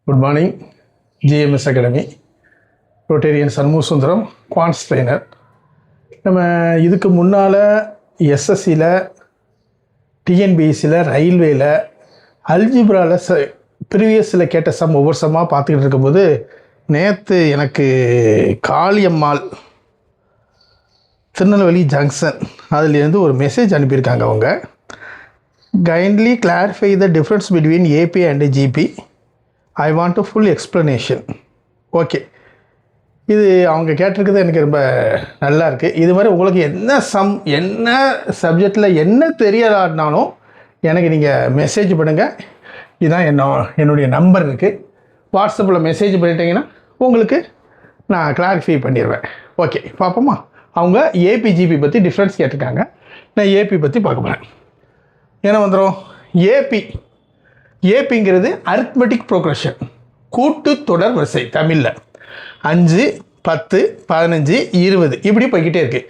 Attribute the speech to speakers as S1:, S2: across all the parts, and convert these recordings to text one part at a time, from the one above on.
S1: Good morning, GMS Academy. Rotarian Sanmu Sundaram, Quants Trainer. நம்ம இதுக்கு முன்னால் எஸ்எஸ்சியில் டிஎன்பிஎஸ்சியில் ரயில்வேயில் அல்ஜிப்ராவில் ப்ரீவியஸில் கேட்ட ஒவ்வொரு சம்மாக பார்த்துக்கிட்டு இருக்கும்போது நேற்று எனக்கு காளியம்மாள் திருநெல்வேலி ஜங்ஷன் அதுலேருந்து ஒரு மெசேஜ் அனுப்பியிருக்காங்க. அவங்க kindly clarify the difference between AB and GB. I want to full explanation. Okay, இது அவங்க கேட்டிருக்கிறது எனக்கு ரொம்ப நல்லா இருக்குது. இது மாதிரி உங்களுக்கு என்ன சப்ஜெக்டில் என்ன தெரியலாட்டினாலும் எனக்கு நீங்கள் மெசேஜ் பண்ணுங்கள். இதுதான் என்னுடைய நம்பர் இருக்குது. வாட்ஸ்அப்பில் மெசேஜ் பண்ணிட்டீங்கன்னா உங்களுக்கு நான் கிளாரிஃபை பண்ணிடுவேன். ஓகே, பார்ப்போமா? அவங்க ஏபிஜிபி பற்றி டிஃப்ரென்ஸ் கேட்டிருக்காங்க. நான் ஏபி பற்றி பார்க்க போகிறேன். என்ன வந்துடும்? ஏபிங்கிறது அரித்மெட்டிக் ப்ரோக்ரஷன், கூட்டு தொடர் வரிசை. தமிழில் 5, 10, 15, 20 இப்படி போய்கிட்டே இருக்குது.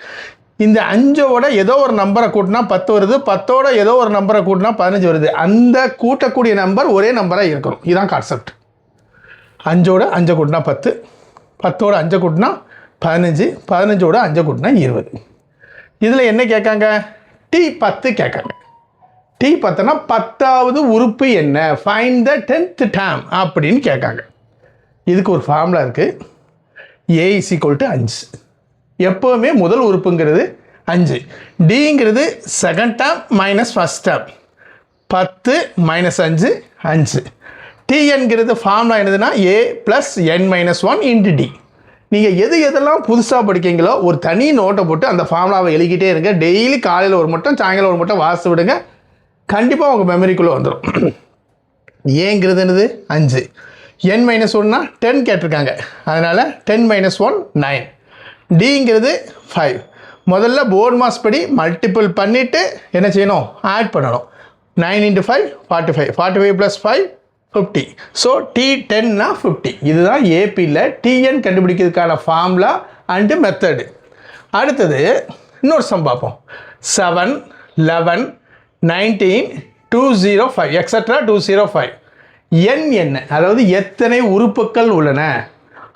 S1: இந்த 5ஓட ஏதோ ஒரு நம்பரை கூட்டினா 10 வருது, 10ஓட ஏதோ ஒரு நம்பரை கூட்டினா 15 வருது. அந்த கூட்டக்கூடிய நம்பர் ஒரே நம்பராக இருக்கணும். இதுதான் கான்செப்ட். 5ஓட 5 கூட்டினா 10, 10ஓட 5 கூட்டினா 15, 15ஓட 5 கூட்டினா 20. இதில் என்ன கேட்காங்க? T10 கேட்காங்க. T10னா 10வது உறுப்பு என்ன, ஃபைண்ட் த 10th டேர்ம் அப்படின்னு கேட்காங்க. இதுக்கு ஒரு ஃபார்முலா இருக்குது. A = 5. எப்போவுமே முதல் உறுப்புங்கிறது 5. Dங்கிறது second term minus first term. 10 - 5 5. Tnங்கிறது ஃபார்முலா என்னதுன்னா A + n - 1 × D. நீங்கள் எதெல்லாம் புதுசாக படிக்கீங்களோ ஒரு தனி நோட்டை போட்டு அந்த ஃபார்முலாவை எழுதிக்கிட்டே இருங்க. டெய்லி காலையில் ஒரு மட்டும் சாயங்காலம் ஒரு மட்டும் வாசித்து விடுங்க. கண்டிப்பாக உங்கள் மெமரிக்குள்ளே வந்துடும். ஏங்கிறது என்னது? 5. n - 1னா 10 கேட்டிருக்காங்க. அதனால் 10 - 1 9. Dங்கிறது 5. முதல்ல போர்ட் மாஸ் படி மல்டிபிள் பண்ணிவிட்டு என்ன செய்யணும்? ஆட் பண்ணணும். 9 × 5 45. 45 + 5 50. ஸோ T10னா 50. இதுதான் ஏபியில் டிஎன் கண்டுபிடிக்கிறதுக்கான ஃபார்முலா அண்டு மெத்தடு. அடுத்தது இன்னொரு சம் பார்ப்போம். 7, 11, 19, 205 எக்ஸட்ரா 205. n என்ன? அதாவது எத்தனை உறுப்புக்கள் உள்ளன,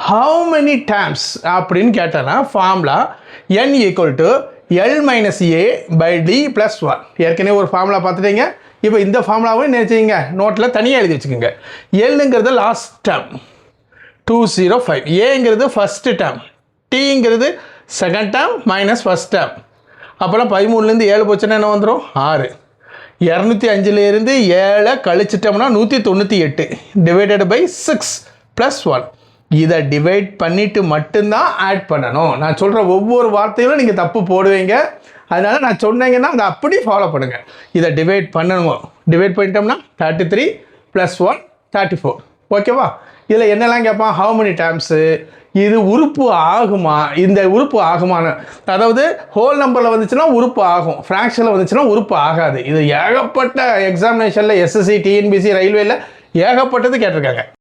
S1: ஹவு மெனி டேர்ம்ஸ் அப்படின்னு கேட்டனா ஃபார்முலா n = L - A/D + 1. ஏற்கனவே ஒரு ஃபார்முலா பார்த்துட்டீங்க. இப்போ இந்த ஃபார்முலாவும் என்ன செய்யுங்க? நோட்டில் தனியாக எழுதி வச்சுக்கோங்க. Lங்கிறது லாஸ்ட் டேர்ம் 205, ஏங்கிறது ஃபஸ்ட்டு டேர்ம், Tங்கிறது second term minus first term. அப்போலாம் 13லேருந்து 7 போச்சுன்னா என்ன வந்துடும்? 6. 205லேருந்து 7 கழிச்சிட்டோம்னா 198 ÷ 6 + 1. இதை டிவைட் பண்ணிவிட்டு மட்டும்தான் ஆட் பண்ணணும். நான் சொல்கிற ஒவ்வொரு வார்த்தையிலும் நீங்கள் தப்பு போடுவீங்க. அதனால் நான் சொன்னீங்கன்னா அதை அப்படி ஃபாலோ பண்ணுங்கள். இதை டிவைட் பண்ணணும். டிவைட் பண்ணிட்டோம்னா 33 + 1 34. ஓகேவா? இதில் என்னெல்லாம் கேட்பான்? ஹவு மெனி டேர்ம்ஸு, இது உறுப்பு ஆகுமா, இந்த உறுப்பு ஆகுமான்னு. அதாவது ஹோல் நம்பரில் வந்துச்சுன்னா உறுப்பு ஆகும், ஃப்ராக்ஷனில் வந்துச்சுன்னா உறுப்பு ஆகாது. இது ஏகப்பட்ட எக்ஸாமினேஷனில் எஸ்எஸ்சி டிஎன்பிசி ரயில்வேயில் ஏகப்பட்டது கேட்டிருக்காங்க.